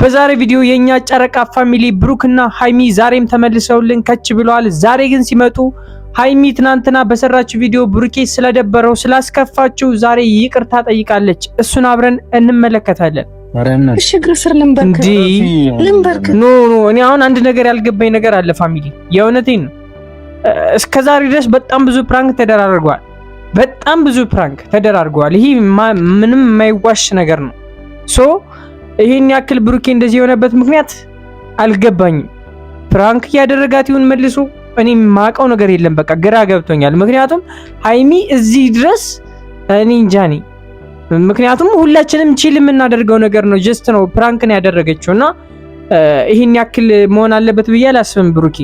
በዛሬ ቪዲዮ የኛ ጨረቃ ፋሚሊ ብሩክና ሃይሚ ዛሬም ተመልሰውልን ከች ብለዋል። ዛሬ ግን ሲመጡ ሃይሚ ትናንትና በሰራችው ቪዲዮ ብሩኬ ስለደበረው ስላስከፋችው ዛሬ ይቅርታ ጠይቃለች። እሱን አብረን እንመለከታለን። እሺ ግርስር ልምበርክ ኖ እኔ አሁን አንድ ነገር ያልገባኝ ነገር አለ ፋሚሊ፣ የእውነቴን ነው። እስከዛሬ ድረስ በጣም ብዙ ፕራንክ ተደራርገዋል። ይሄ ምንም የማይዋሽ ነገር ነው። ይሄን ያክል ብሩኬ እንደዚህ የሆነበት ምክንያት አልገባኝም። ፕራንክ እያደረጋት ይሁን መልሶ እኔ ማቀው ነገር የለም። በቃ ግራ ገብቶኛል። ምክንያቱም ሃይሚ እዚህ ድረስ እኔ እንጃኒ፣ ምክንያቱም ሁላችንም ቺል የምናደርገው ነገር ነው። ጀስት ነው ፕራንክን ያደረገችውና ይሄን ያክል መሆን አለበት ብዬ አላስብም። ብሩኬ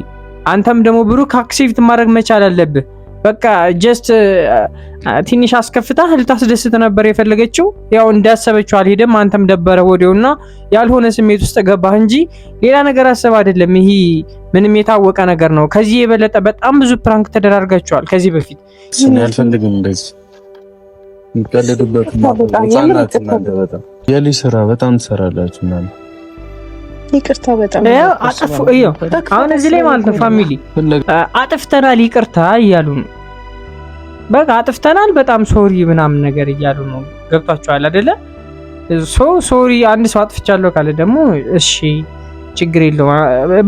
አንተም ደግሞ ብሩክ አክሴፕት ማድረግ መቻል አለብህ። በቃ ጀስት ትንሽ አስከፍታ ልታስደስት ነበር የፈለገችው። ያው እንዳሰበችው አልሄደም። አንተም ደበረ ወዲያውና ያልሆነ ስሜት ውስጥ ገባህ እንጂ ሌላ ነገር አሰብ አይደለም። ይሄ ምንም የታወቀ ነገር ነው። ከዚህ የበለጠ በጣም ብዙ ፕራንክ ተደራርጋቸዋል ከዚህ በፊት። እኔ አልፈልግም እንደዚህ እንቀልድበት ነው። የልጅ ስራ በጣም ትሰራላችሁ ማለት ይቅርታ በጣም አጥፉ። አሁን እዚህ ላይ ማለት ነው ፋሚሊ አጥፍተናል ይቅርታ እያሉ ነው። በቃ አጥፍተናል በጣም ሶሪ ምናምን ነገር እያሉ ነው። ገብቷቸዋል አይደለ? ሶሪ አንድ ሰው አጥፍቻለሁ ካለ ደግሞ እሺ ችግር የለውም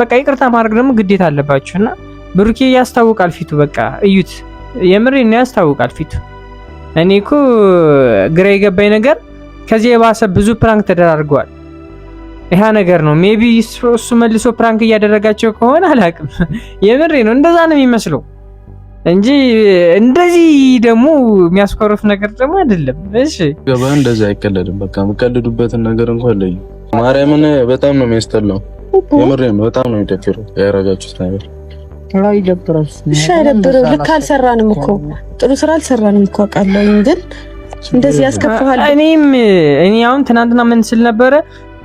በቃ ይቅርታ ማድረግ ደግሞ ግዴታ አለባችሁና ብሩኬ ያስታውቃል ፊቱ። በቃ እዩት፣ የምሬን ነው ያስታውቃል ፊቱ። እኔ እኮ ግራ የገባኝ ነገር ከዚህ የባሰ ብዙ ፕራንክ ተደራርገዋል። ይሄ ነገር ነው ሜቢ እሱ መልሶ ፕራንክ እያደረጋቸው ከሆነ አላውቅም። የምሬ ነው እንደዛ ነው የሚመስለው እንጂ እንደዚህ ደግሞ የሚያስኮርፍ ነገር ደግሞ አይደለም። እሺ ገባ እንደዛ አይቀለድም። በቃ የምቀልዱበትን ነገር እንኳን ለዩ። ማርያምን በጣም ነው የሚያስጠላው። የምሬ ነው በጣም ነው የሚደብረው ያደረጋችሁት ነገር። አይ ደብረስ እሺ አይደብረው። ልክ አልሰራንም እኮ ጥሩ ስራ አልሰራንም እኮ አውቃለሁ። ግን እንደዚህ ያስከፋሃል። እኔ አሁን ትናንትና ምን ስል ነበረ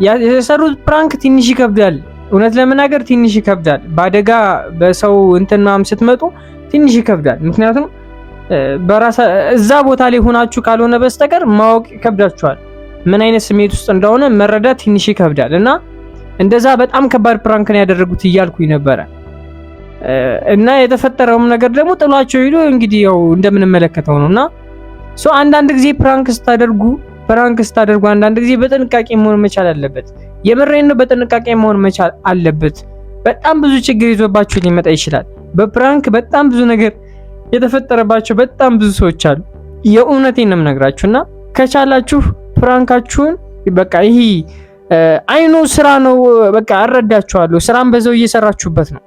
የሰሩት ፕራንክ ትንሽ ይከብዳል። እውነት ለመናገር ትንሽ ይከብዳል። በአደጋ በሰው እንትናም ስትመጡ ትንሽ ይከብዳል። ምክንያቱም በራሳ እዛ ቦታ ላይ ሆናችሁ ካልሆነ በስተቀር ማወቅ ይከብዳችኋል። ምን አይነት ስሜት ውስጥ እንደሆነ መረዳት ትንሽ ይከብዳል። እና እንደዛ በጣም ከባድ ፕራንክ ነው ያደረጉት እያልኩኝ ነበረ። እና የተፈጠረውም ነገር ደግሞ ጥሏቸው ሄዶ እንግዲህ ያው እንደምንመለከተው ነውና አንዳንድ ጊዜ ፕራንክ ስታደርጉ አንዳንድ ጊዜ በጥንቃቄ መሆን መቻል አለበት። የምሬን ነው፣ በጥንቃቄ መሆን መቻል አለበት። በጣም ብዙ ችግር ይዞባችሁ ሊመጣ ይችላል። በፕራንክ በጣም ብዙ ነገር የተፈጠረባቸው በጣም ብዙ ሰዎች አሉ። የእውነቴን ነው የምነግራችሁና ከቻላችሁ ፕራንካችሁን በቃ ይሄ አይኑ ስራ ነው። በቃ አረዳችኋለሁ። ስራም በዛው እየሰራችሁበት ነው።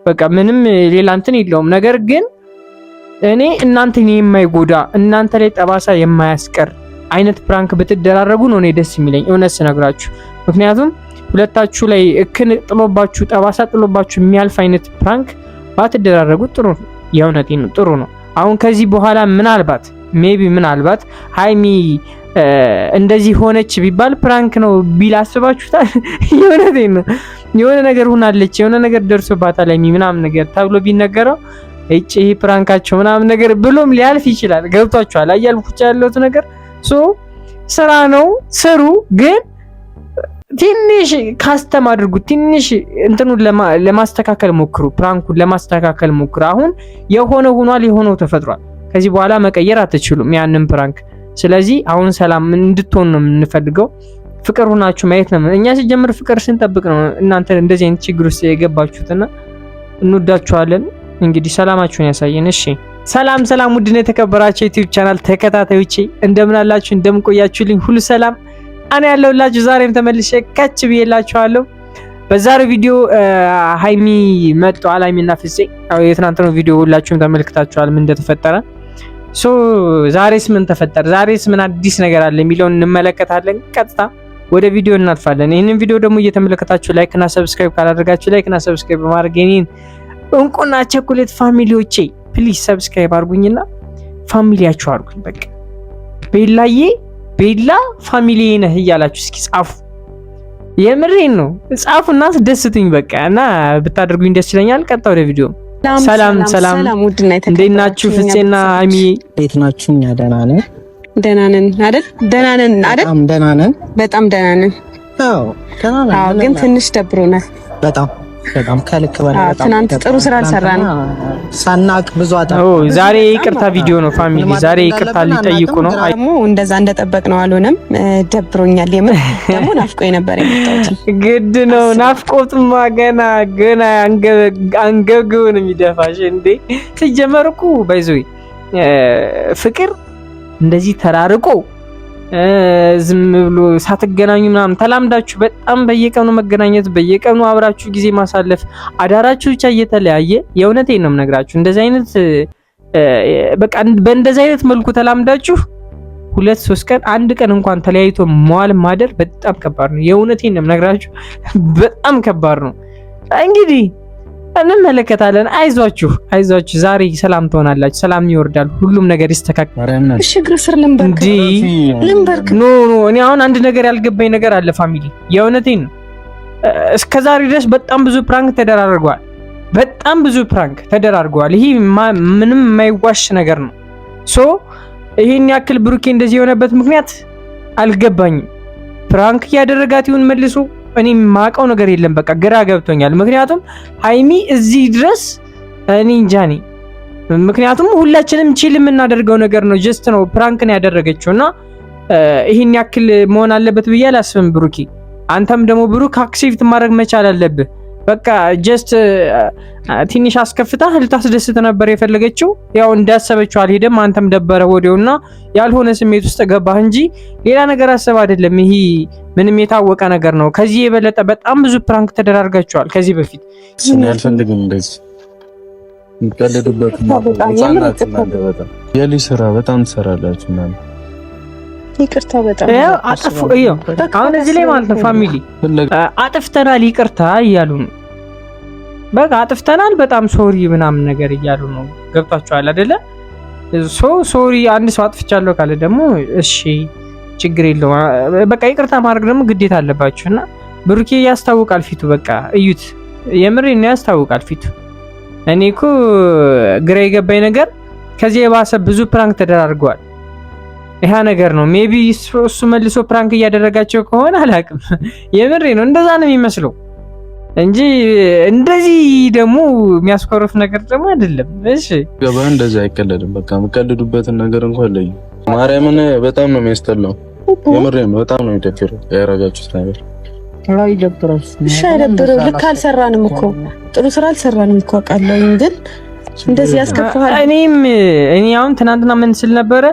በቃ ምንም ሌላ እንትን የለውም። ነገር ግን እኔ እናንተን የማይጎዳ እናንተ ላይ ጠባሳ የማያስቀር አይነት ፕራንክ ብትደራረጉ ነው እኔ ደስ የሚለኝ እውነት ስነግራችሁ። ምክንያቱም ሁለታችሁ ላይ እክን ጥሎባችሁ ጠባሳ ጥሎባችሁ የሚያልፍ አይነት ፕራንክ ባትደራረጉ ጥሩ ነው። የእውነቴን ነው ጥሩ ነው። አሁን ከዚህ በኋላ ምናልባት ሃይሚ እንደዚህ ሆነች ቢባል ፕራንክ ነው ቢል አስባችሁታል? የእውነቴን ነው የሆነ ነገር ሆናለች የሆነ ነገር ደርሶባታል ሃይሚ ምናምን ነገር ተብሎ ቢነገረው እጪ ፕራንካቸው ምናምን ነገር ብሎም ሊያልፍ ይችላል። ገብቷችኋል? አያልኩት ያለሁት ነገር ስራ ነው ስሩ። ግን ትንሽ ካስተም አድርጉት። ትንሽ እንትኑን ለማስተካከል ሞክሩ። ፕራንኩን ለማስተካከል ሞክሩ። አሁን የሆነ ሆኗል፣ የሆነው ተፈጥሯል። ከዚህ በኋላ መቀየር አትችሉም ያንን ፕራንክ። ስለዚህ አሁን ሰላም እንድትሆን ነው የምንፈልገው። ፍቅር ሆናችሁ ማየት ነው። እኛ ሲጀምር ፍቅር ስንጠብቅ ነው እናንተ እንደዚህ አይነት ችግር ውስጥ የገባችሁትና እንወዳችኋለን። እንግዲህ ሰላማችሁን ያሳየን። እሺ ሰላም ውድና የተከበራችሁ ዩቲዩብ ቻናል ተከታታዮቼ እንደምን አላችሁ? እንደምን ቆያችሁልኝ? ሁሉ ሰላም እኔ ያለሁላችሁ ዛሬም ተመልሼ ከች ብዬላችኋለሁ። በዛሬው ቪዲዮ ሃይሚ መጥቷል። ሃይሚና ፍፄ የትናንትናው ቪዲዮ ሁላችሁም ተመልክታችኋል ምን እንደተፈጠረ። ዛሬስ ምን ተፈጠረ? ዛሬስ ምን አዲስ ነገር አለ የሚለውን እንመለከታለን። ቀጥታ ወደ ቪዲዮ እናልፋለን። ይህንን ቪዲዮ ደግሞ እየተመለከታችሁ ላይክ እና ሰብስክራይብ ካላደረጋችሁ ላይክ እና ሰብስክራይብ በማድረግ የኔን እንቁና ቸኮሌት ፋሚሊዎቼ ፕሊዝ ሰብስክራይብ አድርጉኝና ፋሚሊያችሁ አድርጉኝ። በቃ ቤላ ፋሚሊ ነህ እያላችሁ እስኪ ጻፉ። የምሬን ነው ጻፉና አስደስቱኝ። በቃ እና ብታደርጉኝ ደስ ይለኛል። ቀጥታ ወደ ቪዲዮ። ሰላም እንዴት ናችሁ? ፍፄና ሃይሚ እንዴት ናችሁ? እኛ ደህና ነን። ደህና ነን አይደል? በጣም ደህና ነን። ግን ትንሽ ደብሮናል በጣም ከልክ በላይ ትናንት ጥሩ ስራ አልሰራንም። ሳናቅ ብዙ ዛሬ ይቅርታ ቪዲዮ ነው ፋሚሊ፣ ዛሬ ይቅርታ ሊጠይቁ ነው። ደግሞ እንደዛ እንደጠበቅነው አልሆነም። ደብሮኛል። የምን ደግሞ ናፍቆኝ ነበር የመጣሁት። ግድ ነው ናፍቆቱማ ገና አንገብግቦ ነው የሚደፋሽ እንዴ። ሲጀመር እኮ ባይዞይ ፍቅር እንደዚህ ተራርቆ ዝም ብሎ ሳትገናኙ ምናምን ተላምዳችሁ በጣም በየቀኑ መገናኘት በየቀኑ አብራችሁ ጊዜ ማሳለፍ አዳራችሁ ብቻ እየተለያየ የእውነቴን ነው የምነግራችሁ። እንደዚህ አይነት በቃ በእንደዚህ አይነት መልኩ ተላምዳችሁ 2-3 ቀን አንድ ቀን እንኳን ተለያይቶ መዋል ማደር በጣም ከባድ ነው። የእውነቴን ነው የምነግራችሁ፣ በጣም ከባድ ነው። እንግዲህ እንመለከታለን። አይዟችሁ ዛሬ ሰላም ትሆናላችሁ፣ ሰላም ይወርዳል፣ ሁሉም ነገር ይስተካከላል። እሺ እግር ስር ልንበርክ ኖ እኔ አሁን አንድ ነገር ያልገባኝ ነገር አለ ፋሚሊ፣ የእውነቴን ነው። እስከዛሬ ድረስ በጣም ብዙ ፕራንክ ተደራርገዋል። ይሄ ምንም የማይዋሽ ነገር ነው። ሶ ይሄን ያክል ብሩኬ እንደዚህ የሆነበት ምክንያት አልገባኝም። ፕራንክ እያደረጋት ይሁን መልሶ እኔ የማውቀው ነገር የለም። በቃ ግራ ገብቶኛል። ምክንያቱም ሃይሚ እዚህ ድረስ እኔ እንጃ ነኝ። ምክንያቱም ሁላችንም ቺል የምናደርገው ነገር ነው። ጀስት ነው ፕራንክ ነው ያደረገችውና ይሄን ያክል መሆን አለበት ብዬ አላስብም። ብሩኬ አንተም ደግሞ ብሩክ አክሴፕት ማድረግ መቻል አለብህ። በቃ ጀስት ትንሽ አስከፍታ ልታስደስት ነበር የፈለገችው። ያው እንዳሰበችው አልሄደም። አንተም ደበረ ወዲያውና ያልሆነ ስሜት ውስጥ ገባህ እንጂ ሌላ ነገር አሰብ አይደለም። ይሄ ምንም የታወቀ ነገር ነው። ከዚህ የበለጠ በጣም ብዙ ፕራንክ ተደራርጋቸዋል ከዚህ በፊት። እኔ አልፈልግም እንደዚህ እንቀልድበት ነው። የሊ ስራ በጣም ትሰራላችሁ ማለት ይቅርታ በጣም አጥፉ። አሁን እዚህ ላይ ማለት ነው ፋሚሊ አጥፍተናል ይቅርታ እያሉ ነው። በቃ አጥፍተናል በጣም ሶሪ ምናምን ነገር እያሉ ነው። ገብቷችኋል አይደለ? ሶሪ አንድ ሰው አጥፍቻለሁ ካለ ደግሞ እሺ ችግር የለውም በቃ ይቅርታ ማድረግ ደግሞ ግዴታ አለባችሁና ብሩኬ ያስታውቃል ፊቱ። በቃ እዩት፣ የምሬን ነው ያስታውቃል ፊቱ። እኔ እኮ ግራ የገባኝ ነገር ከዚህ የባሰ ብዙ ፕራንክ ተደራርገዋል። ይሄ ነገር ነው ሜቢ እሱ መልሶ ፕራንክ እያደረጋቸው ከሆነ አላውቅም። የምሬ ነው እንደዛ ነው የሚመስለው እንጂ እንደዚህ ደግሞ የሚያስኮርፍ ነገር ደግሞ አይደለም። እሺ ገባ እንደዛ አይቀለድም። በቃ የምቀልዱበትን ነገር እንኳን ለዩ። ማርያምን በጣም ነው የሚያስጠላው። የምሬ ነው በጣም ነው የሚደክረው ያረጋችሁት ነገር። አይ ደብረስ ሻይደብረው ልክ አልሰራንም እኮ ጥሩ ስራ አልሰራንም እኮ አውቃለሁ። ግን እንደዚህ ያስከፋሃል። እኔ አሁን ትናንትና ምን ስል ነበረ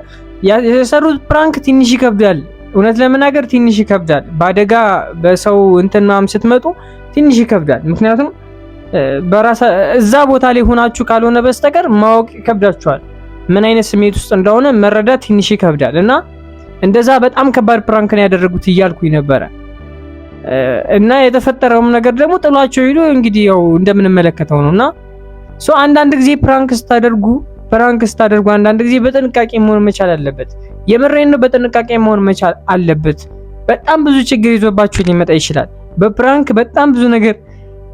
የሰሩት ፕራንክ ትንሽ ይከብዳል። እውነት ለመናገር ትንሽ ይከብዳል። በአደጋ በሰው እንትናም ስትመጡ ትንሽ ይከብዳል። ምክንያቱም እዛ ቦታ ላይ ሆናችሁ ካልሆነ በስተቀር ማወቅ ይከብዳችኋል። ምን አይነት ስሜት ውስጥ እንደሆነ መረዳት ትንሽ ይከብዳል። እና እንደዛ በጣም ከባድ ፕራንክ ነው ያደረጉት እያልኩኝ ነበረ። እና የተፈጠረውም ነገር ደግሞ ጥሏቸው ሄዶ እንግዲህ ያው እንደምንመለከተው ነውና አንዳንድ ጊዜ ፕራንክ ስታደርጉ አንዳንድ ጊዜ በጥንቃቄ መሆን መቻል አለበት። የምሬን ነው፣ በጥንቃቄ መሆን መቻል አለበት። በጣም ብዙ ችግር ይዞባችሁ ሊመጣ ይችላል። በፕራንክ በጣም ብዙ ነገር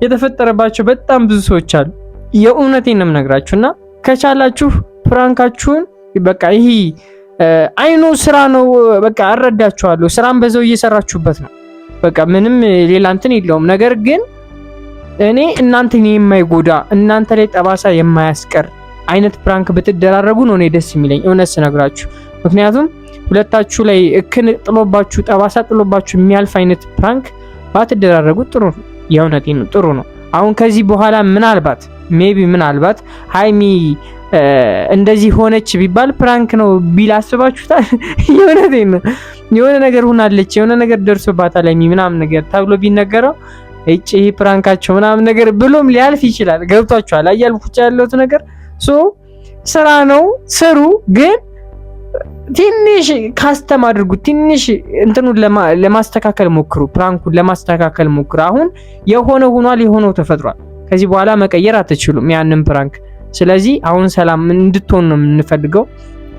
የተፈጠረባቸው በጣም ብዙ ሰዎች አሉ። የእውነቴን ነው የምነግራችሁና ከቻላችሁ ፕራንካችሁን በቃ ይሄ አይኑ ስራ ነው። በቃ አረዳችኋለሁ። ስራም በዛው እየሰራችሁበት ነው። በቃ ምንም ሌላ እንትን የለውም። ነገር ግን እኔ እናንተን የማይጎዳ እናንተ ላይ ጠባሳ የማያስቀር አይነት ፕራንክ ብትደራረጉ ነው እኔ ደስ የሚለኝ እውነት ስነግራችሁ። ምክንያቱም ሁለታችሁ ላይ እክን ጥሎባችሁ ጠባሳ ጥሎባችሁ የሚያልፍ አይነት ፕራንክ ባትደራረጉ ጥሩ ነው። የእውነቴን ነው ጥሩ ነው። አሁን ከዚህ በኋላ ምናልባት ሃይሚ እንደዚህ ሆነች ቢባል ፕራንክ ነው ቢል አስባችሁታል? የእውነቴን ነው የሆነ ነገር ሆናለች የሆነ ነገር ደርሶባታል ሃይሚ ምናምን ነገር ተብሎ ቢነገረው እጪ ፕራንካቸው ምናምን ነገር ብሎም ሊያልፍ ይችላል። ገብቷችኋል? አያልኩት ያለሁት ነገር ስራ ነው ስሩ። ግን ትንሽ ካስተም አድርጉት። ትንሽ እንትኑን ለማስተካከል ሞክሩ። ፕራንኩን ለማስተካከል ሞክሩ። አሁን የሆነው ሆኗል፣ የሆነው ተፈጥሯል። ከዚህ በኋላ መቀየር አትችሉም ያንን ፕራንክ። ስለዚህ አሁን ሰላም እንድትሆኑ ነው የምንፈልገው።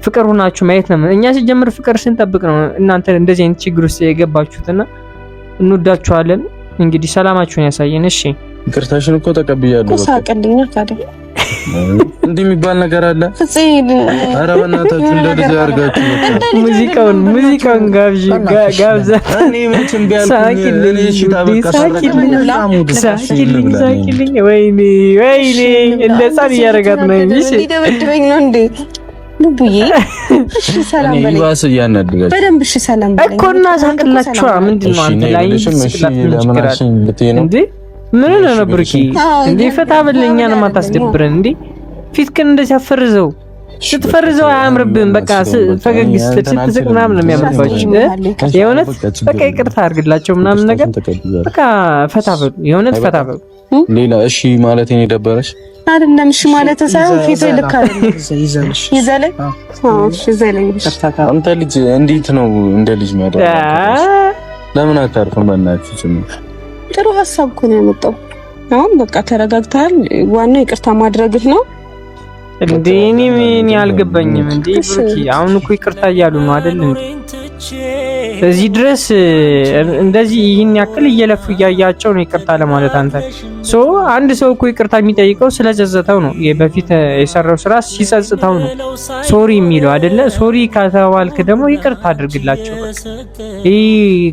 ፍቅር ሆናችሁ ማየት ነው። እኛ ሲጀምር ፍቅር ስንጠብቅ ነው እናንተ እንደዚህ አይነት ችግር ውስጥ የገባችሁትና እንወዳችኋለን። እንግዲህ ሰላማችሁን ያሳየን። እሺ ይቅርታሽን እኮ ተቀብያለሁ። ሳቀልኝ ታዲያ እንዲህ የሚባል ነገር አለ? ኧረ በእናታችሁ እንደ ልጅ አድርጋችሁ ሙዚቃውን ጋብዛ። እኔ መቼም ቢያልኩኝ እኔ እሺ ታበቃ ሳቂልኝ። ወይኔ እንደ ሕፃን እያደረጋት ነው እንጂ ሊደበድበኝ ነው እንዴ? ልቡዬ እሺ ሰላም በለኝ። ይባስ እያናደደች በደንብ እሺ ሰላም በለኝ እኮ እና ሳቅላችሁ። ምንድነው አንተ ላይ እንዴ? ምን ነው ብርኪ እንዴ? ፈታ በለኛን ማታስደብረን እንዴ? ፊትክን እንደዚህ አፈርዘው ስትፈርዘው አያምርብህም። በቃ ፈገግ ስትስቅ ምናምን ነው የሚያምርባችሁ። የእውነት በቃ ይቅርታ አድርግላቸው ምናምን ነገር በቃ ፈታ በሉ። የእውነት ፈታ በሉ። ሌላ እሺ ማለት ነው የደበረሽ አይደለም? እሺ ማለት ሳይሆን ፊት ልክ አይደለም። ይዘለኝ እሺ ይዘለኝ። አንተ ልጅ እንዴት ነው እንደ ልጅ የሚያደርገው? ለምን አታርፍም? በእናትህ ጥሩ ሀሳብ እኮ ነው ያመጣው። አሁን በቃ ተረጋግተሃል። ዋናው ይቅርታ ማድረግህ ነው እንዴ? እኔ አልገባኝም እንዴ ብሩኪ። አሁን እኮ ይቅርታ እያሉ ነው አይደል እንዴ? እዚህ ድረስ እንደዚህ ይህን ያክል እየለፉ እያያቸው ነው ይቅርታ ለማለት። አንተ አንድ ሰው እኮ ይቅርታ የሚጠይቀው ስለጸጸተው ነው። በፊት የሰራው ስራ ሲጸጽተው ነው ሶሪ የሚለው አይደለ? ሶሪ ከተባልክ ደግሞ ይቅርታ አድርግላቸው። ይህ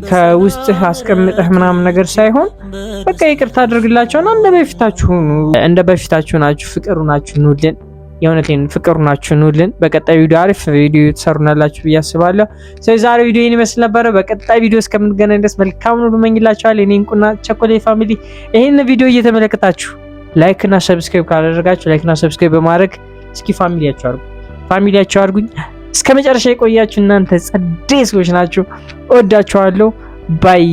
ከውስጥህ አስቀምጠህ ምናምን ነገር ሳይሆን በቃ ይቅርታ አድርግላቸውና እንደ በፊታችሁ ናችሁ፣ ፍቅሩ ናችሁ ኑልን። የእውነቴን ፍቅሩ ናችሁ ኑልን። በቀጣይ ቪዲዮ አሪፍ ቪዲዮ ተሰሩናላችሁ ብዬ አስባለሁ። ስለዚህ ዛሬ ቪዲዮ ይሄን ይመስል ነበረ። በቀጣይ ቪዲዮ እስከምንገናኝ ድረስ መልካም ነው ብመኝላችኋለሁ። እኔ እንቁና ቸኮሌት ፋሚሊ ይሄን ቪዲዮ እየተመለከታችሁ ላይክ እና ሰብስክራይብ ካላደረጋችሁ ላይክ እና ሰብስክራይብ በማድረግ እስኪ ፋሚሊያችሁ አድርጉኝ። እስከ መጨረሻ የቆያችሁ እናንተ ጸዴ ሰዎች ናችሁ። እወዳችኋለሁ። ባይ